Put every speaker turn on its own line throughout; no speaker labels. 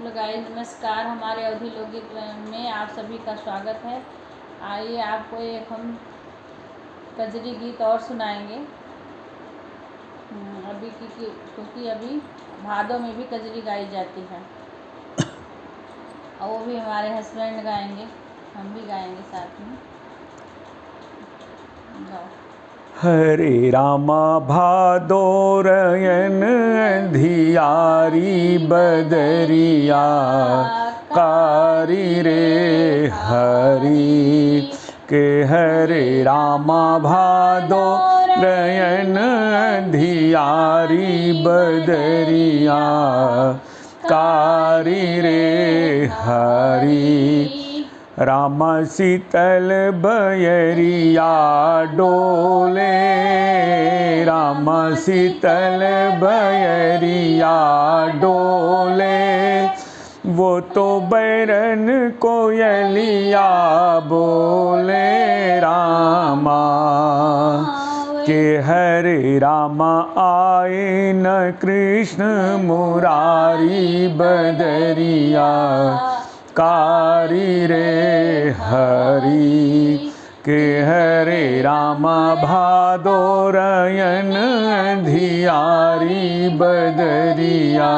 Hello guys, नमस्कार। हमारे अवधि लोकगीत में आप सभी का स्वागत है। आइए आपको एक हम कजरी गीत और सुनाएंगे। अभी क्योंकि अभी भादों में भी कजरी गाई जाती है और वो भी हमारे हस्बैंड गाएंगे, हम भी गाएंगे साथ में। गाओ।
हरे रामा भादोरयन धियारी बदरिया कारी रे हरि के हरे रामा भादोरयन धियारी बदरिया कारी रे हरि रामा शीतल बयरिया डोले रामा शीतल बयरिया डोले वो तो बैरन कोयलिया बोले रामा के हरे रामा आए न कृष्ण मुरारी बदरिया कारी रे हरि के हरे रामा भादोरयन धियारी बदरिया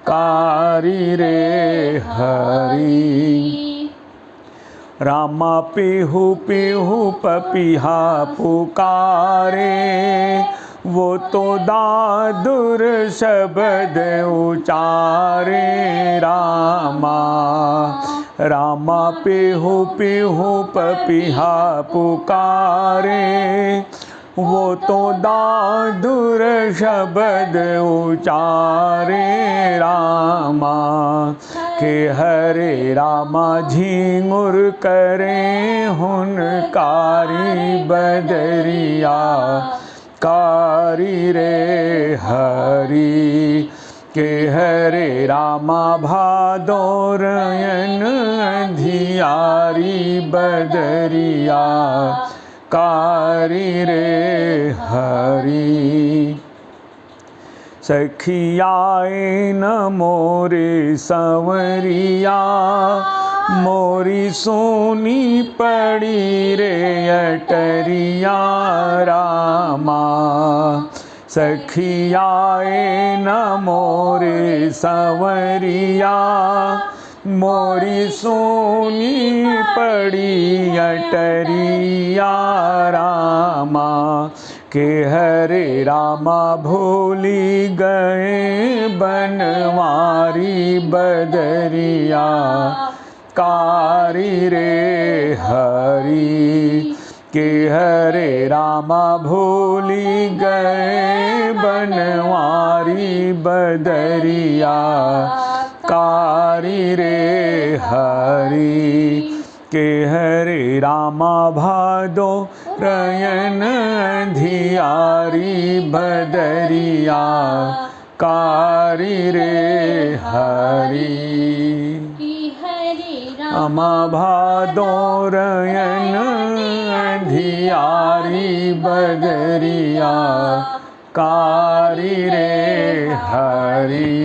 कारी रे हरि रामा पिहु पिहु पपिहा पुकारे वो तो दादुर शब्द उचारे रामा रामा पिहु पिहु पपिहा पुकारे वो तो दादुर शब्द उचारे रामा के हरे रामा झिंगुर करे हुनकारी बदरिया कारी रे हरि के हरे रामा भादोरयन धियारी बदरिया कारी रे हरि सखियाए न मोरे संवरिया मोरी सोनी पड़ी रे अटरिया रामा सखियाए न मोरे संवरिया मोरी सोनी पड़ी अटरिया रामा के हरे रामा भूली गए बनवारी बदरिया कारी रे हरि के हरे रामा भूली गए बनवारी बदरिया कारी रे हरि के हरे रामा भादोरयन धियारी बदरिया कारी रे हरि रामा भादोरयन धियारी बदरिया कारी रे हरि।